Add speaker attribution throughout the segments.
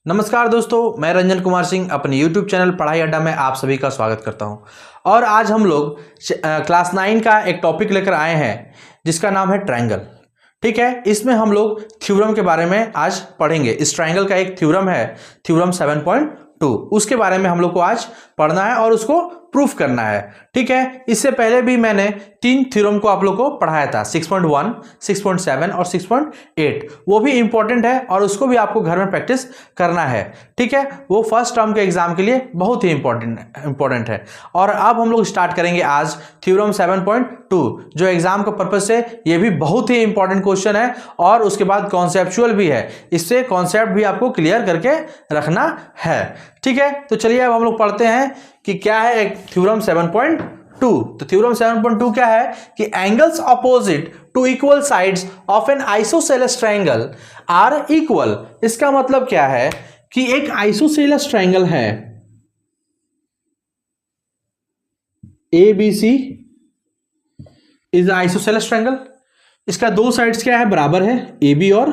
Speaker 1: नमस्कार दोस्तों, मैं रंजन कुमार सिंह अपने YouTube चैनल पढ़ाई अड्डा में आप सभी का स्वागत करता हूं। और आज हम लोग क्लास 9 का एक टॉपिक लेकर आए हैं जिसका नाम है ट्रायंगल। ठीक है, इसमें हम लोग थ्योरम के बारे में आज पढ़ेंगे। इस ट्रायंगल का एक थ्योरम है, थ्योरम 7.2, उसके बारे में हम लोग को आज पढ़ना है और उसको प्रूफ करना है। ठीक है, इससे पहले भी मैंने 3 थ्योरम को आप लोग को पढ़ाया था, 6.1, 6.7 और 6.8। वो भी इंपॉर्टेंट है और उसको भी आपको घर में प्रैक्टिस करना है। ठीक है, वो फर्स्ट टर्म के एग्जाम के लिए बहुत ही इंपॉर्टेंट है। और अब हम लोग स्टार्ट करेंगे आज थ्योरम 7.2, जो एग्जाम का पर्पज से ये भी बहुत ही इंपॉर्टेंट क्वेश्चन है और उसके बाद कॉन्सेप्चुअल भी है। इससे कॉन्सेप्ट भी आपको क्लियर करके रखना है। ठीक है, तो चलिए अब हम लोग पढ़ते हैं कि क्या है एक थ्योरम 7.2। तो थ्योरम 7.2 क्या है कि angles opposite to equal sides of an isosceles triangle are equal. इसका मतलब क्या है कि एक आइसोसेलेस ट्रायंगल है ABC इज आइसोसेलेस ट्रायंगल। इसका दो साइड्स क्या है, बराबर है, AB और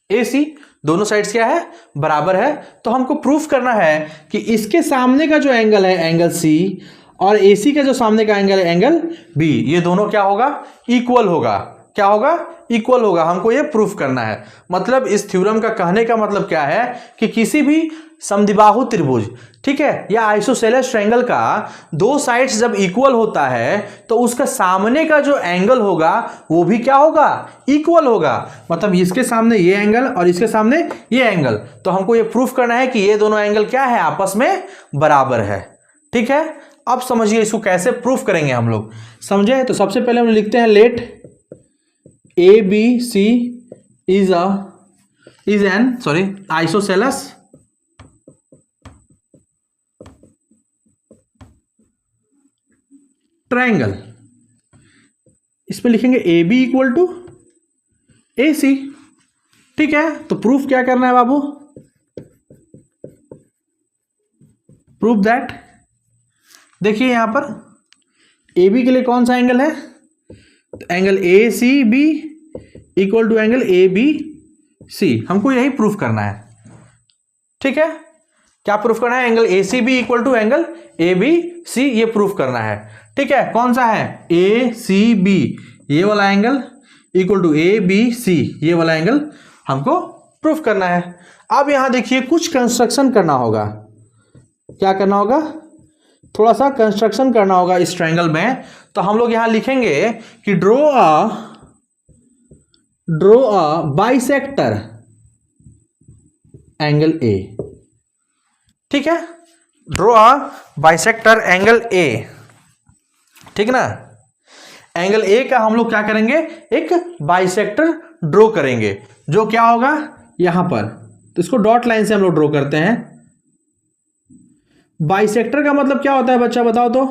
Speaker 1: AC दोनों साइड्स क्या है, बराबर है। तो हमको प्रूफ करना है कि इसके सामने का जो एंगल है एंगल C और AC का जो सामने का एंगल है एंगल B, ये दोनों क्या होगा, इक्वल होगा। क्या होगा, इक्वल होगा। हमको ये प्रूफ करना है। मतलब इस थ्योरम का कहने का मतलब क्या है कि किसी भी समद्विबाहु त्रिभुज, ठीक है, या आइसोसेलेस ट्रायंगल का दो साइड्स जब इक्वल होता है तो उसका सामने का जो एंगल होगा वो भी क्या होगा, इक्वल होगा। मतलब इसके सामने ये एंगल और इसके सामने ये एंगल। तो हमको ये प्रूफ करना है कि ये दोनों एंगल क्या है, आपस में बराबर है। ठीक है, अब समझिए इसको कैसे प्रूफ करेंगे हम लोग, समझे। तो सबसे पहले हम लिखते हैं let ABC is an isosceles triangle. इसमें लिखेंगे AB इक्वल टू AC। ठीक है, तो प्रूफ क्या करना है बाबू, प्रूफ दैट, देखिए यहां पर AB के लिए कौन सा एंगल है, तो angle ACB equal to angle ABC। हमको यही प्रूफ करना है। ठीक है, क्या प्रूफ करना है, angle ACB equal to angle ABC, ये प्रूफ करना है। ठीक है, कौन सा है, ACB ये वाला एंगल इक्वल टू ABC ये वाला एंगल हमको प्रूफ करना है। अब यहां देखिए कुछ कंस्ट्रक्शन करना होगा। क्या करना होगा, थोड़ा सा कंस्ट्रक्शन करना होगा इस ट्रायंगल में। तो हम लोग यहां लिखेंगे कि draw a bisector angle A। ठीक है, draw a bisector angle A। ठीक ना, एंगल A का हम लोग क्या करेंगे, एक बाइसेक्टर ड्रॉ करेंगे जो क्या होगा यहां पर। तो इसको डॉट लाइन से हम लोग ड्रॉ करते हैं। बाइसेक्टर का मतलब क्या होता है बच्चा, बताओ तो।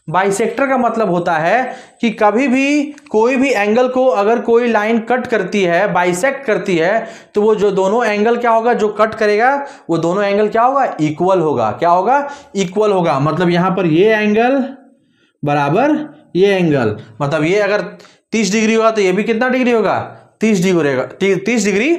Speaker 1: बाइसेक्टर का मतलब होता है कि कभी भी कोई भी एंगल को अगर कोई लाइन कट करती है, बाइसेक्ट करती है, तो वो जो दोनों एंगल क्या होगा, जो कट करेगा वो दोनों एंगल क्या होगा, इक्वल होगा। क्या होगा, इक्वल होगा। मतलब यहां पर ये एंगल बराबर ये एंगल, मतलब ये अगर 30 डिग्री होगा तो ये भी कितना डिग्री होगा, 30 डिग्री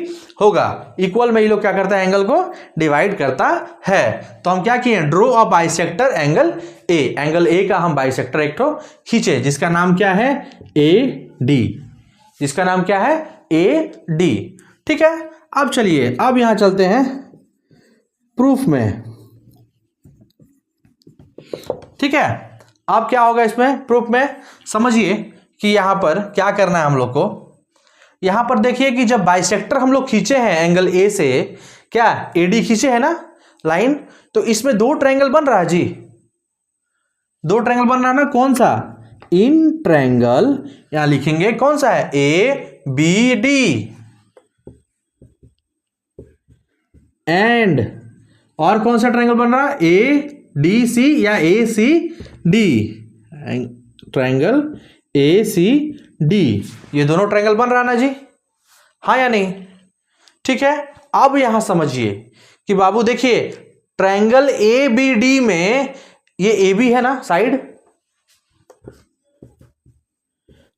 Speaker 1: होगा। इक्वल में ये लोग क्या करता है, एंगल को डिवाइड करता है। तो हम क्या किए, draw a bisector angle A। Angle A का हम बाइसेक्टर एक तो खींचे जिसका नाम क्या है, AD। जिसका नाम क्या है, AD। ठीक है, अब चलिए अब यहां चलते हैं प्रूफ में। ठीक है, अब क्या होगा इसमें प्रूफ में, समझिए कि यहां पर क्या करना है हम लोग को। यहां पर देखिए कि जब बाइसेक्टर हम लोग खींचे हैं एंगल A से, क्या AD खींचे है ना लाइन, तो इसमें दो ट्रायंगल बन रहा है जी, दो ट्रायंगल बन रहा है ना। कौन सा, इन ट्रायंगल, यहां लिखेंगे कौन सा है, ABD। एंड और कौन सा ट्रायंगल बन रहा है, ADC या ACD, ट्रायंगल ACD। ये दोनों ट्रायंगल बन रहा है ना जी, हाँ या नहीं। ठीक है, अब यहां समझिए कि बाबू देखिए ट्रायंगल ABD में ये AB है ना साइड,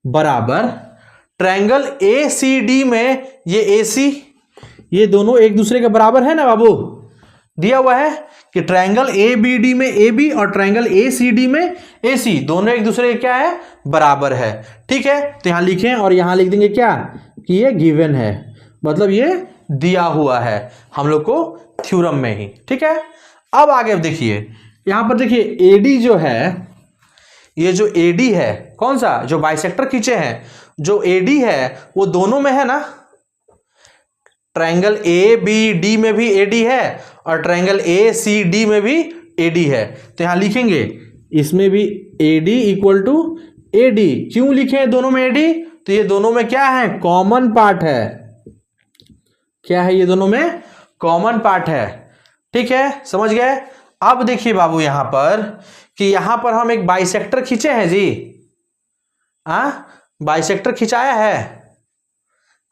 Speaker 1: बराबर ट्रायंगल ACD में ये AC, ये दोनों एक दूसरे के बराबर है ना बाबू, दिया हुआ है कि ट्रायंगल ए बी डी में ए बी और ट्रायंगल ए सी डी में ए सी दोनों एक दूसरे के क्या है, बराबर है। ठीक है, तो यहां लिखें और यहां लिख देंगे क्या कि ये गिवन है, मतलब ये दिया हुआ है हम लोग को थ्योरम में ही। ठीक है, अब आगे देखिए यहां पर देखिए एडी जो है, ये जो एडी है कौन सा, जो बाइसेक्टर खींचे हैं, जो एडी है वो दोनों में है ना, ट्रायंगल ए बी डी में भी एडी है और ट्रायंगल ए सी डी में भी एडी है। तो यहां लिखेंगे इसमें भी एडी इक्वल टू एडी। क्यों लिखे दोनों में एडी, तो ये दोनों में क्या है, कॉमन पार्ट है। क्या है, ये दोनों में कॉमन पार्ट है। ठीक है, समझ गए। अब देखिए बाबू यहां पर कि यहां पर हम एक बाइसेक्टर खींचे हैं जी, बाइसेक्टर खिंचाया है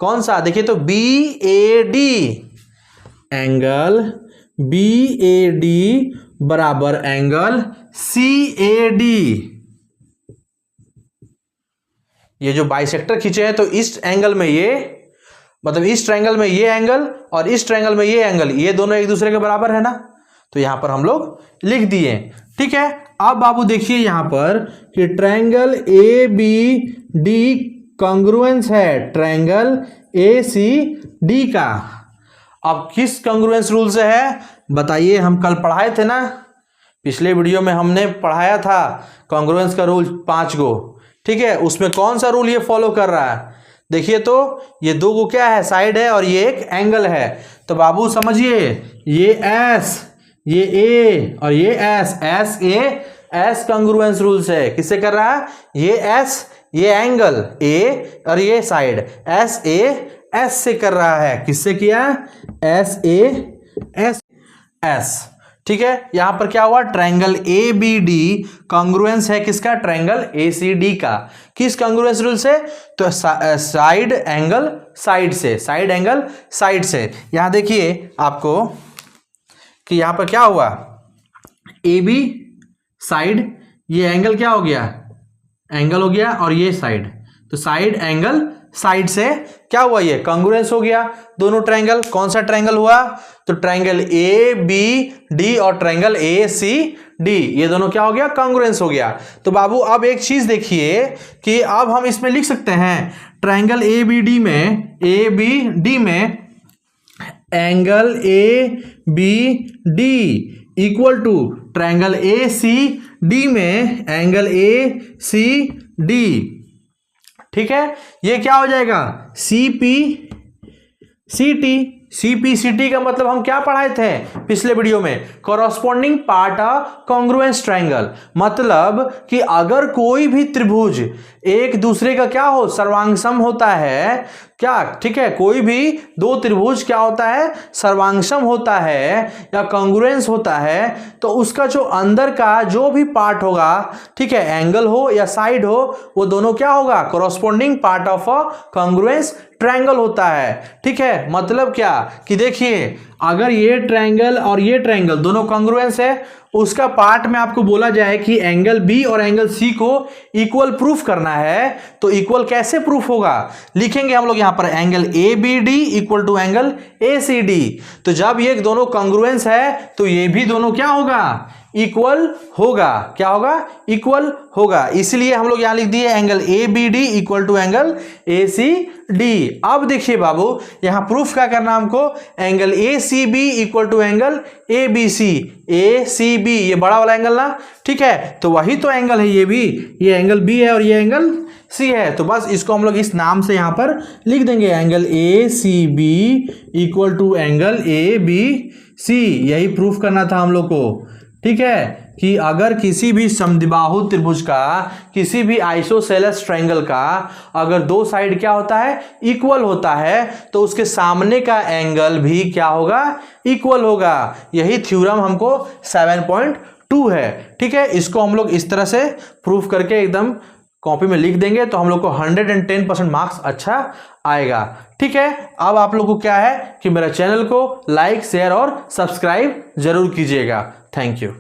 Speaker 1: कौन सा, देखिए तो B A D, angle B A D बराबर एंगल सी ए डी। ये जो बाइसेक्टर खींचे हैं तो इस एंगल में ये, मतलब इस ट्रायंगल में ये एंगल और इस ट्रायंगल में ये एंगल, ये दोनों एक दूसरे के बराबर है ना, तो यहां पर हम लोग लिख दिए। ठीक है, अब बाबू देखिए यहां पर कि triangle A B D congruence है ट्रायंगल ए सी डी का। अब किस कॉन्ग्रुएंस रूल से है बताइए, हम कल पढ़ाए थे ना, पिछले वीडियो में हमने पढ़ाया था कॉन्ग्रुएंस का रूल 5 गो। ठीक है, उसमें कौन सा रूल ये फॉलो कर रहा है, देखिए तो ये दो को क्या है, साइड है और ये एक एंगल है। तो बाबू समझिए ये एस, ये ए और ये S, S A S congruence rule से किससे कर रहा है, ये एस, ये एंगल ए और ये साइड एस ए एस से कर रहा है। किससे किया, एस ए एस एस। ठीक है, यहां पर क्या हुआ, triangle A B D congruence है किसका, ट्रायंगल ए सी डी का। किस कॉन्ग्रुएंस रूल से, तो साइड एंगल साइड से, साइड एंगल साइड से। यहां देखिए आपको कि यहां पर क्या हुआ, ए बी साइड, ये एंगल क्या हो गया, एंगल हो गया और ये साइड, तो साइड एंगल साइड से क्या हुआ, ये कॉन्ग्रुएंस हो गया दोनों ट्रायंगल। कौन सा ट्रायंगल हुआ, तो ट्रायंगल ए बी डी और ट्रायंगल ए सी डी, ये दोनों क्या हो गया, कॉन्ग्रुएंस हो गया। तो बाबू अब एक चीज देखिए कि अब हम इसमें लिख सकते हैं ट्रायंगल ए बी डी में, ए बी डी में angle A B D equal to triangle A C D में एंगल ए सी डी। ठीक है, ये क्या हो जाएगा, C P C T. C P C T का मतलब हम क्या पढ़ाए थे पिछले वीडियो में, corresponding part of congruence triangle. मतलब कि अगर कोई भी त्रिभुज एक दूसरे का क्या हो, सर्वांगसम होता है क्या, ठीक है, कोई भी दो त्रिभुज क्या होता है, सर्वांगसम होता है या कॉन्ग्रुएंस होता है, तो उसका जो अंदर का जो भी पार्ट होगा, ठीक है, एंगल हो या साइड हो, वो दोनों क्या होगा, corresponding part of a congruence triangle होता है। ठीक है, मतलब क्या कि देखिए अगर ये ट्रायंगल और ये ट्रायंगल दोनों कॉन्ग्रुएंस है, उसका पार्ट में आपको बोला जाए कि एंगल बी और एंगल सी को इक्वल प्रूफ करना है, तो इक्वल कैसे प्रूफ होगा, लिखेंगे हम लोग यहां पर angle A B D equal to angle A C D. तो जब ये दोनों कॉन्ग्रुएंस है तो ये भी दोनों क्या होगा, इक्वल होगा। क्या होगा, इक्वल होगा। इसलिए हम लोग यहां लिख दिए angle A B D equal to angle A C D. अब देखिए बाबू यहां प्रूफ क्या करना हमको, angle A C B equal to angle A B C. A C B ये बड़ा वाला एंगल ना, ठीक है, तो वही तो एंगल है, ये भी, ये एंगल बी है और ये एंगल सी है, तो बस इसको हम लोग इस नाम से यहां पर लिख देंगे angle A C B equal to angle A B C. यही प्रूफ करना था हम लोग को। ठीक है, कि अगर किसी भी समद्विबाहु त्रिभुज का, किसी भी आइसोसेलेस ट्रायंगल का अगर दो साइड क्या होता है, इक्वल होता है, तो उसके सामने का एंगल भी क्या होगा, इक्वल होगा। यही थ्योरम हमको 7.2 है। ठीक है, इसको हम लोग इस तरह से प्रूफ करके एकदम कॉपी में लिख देंगे तो हम लोग को 110% मार्क्स अच्छा आएगा। ठीक है, अब आप लोग को क्या है कि मेरा चैनल को लाइक, शेयर और सब्सक्राइब जरूर कीजिएगा। Thank you.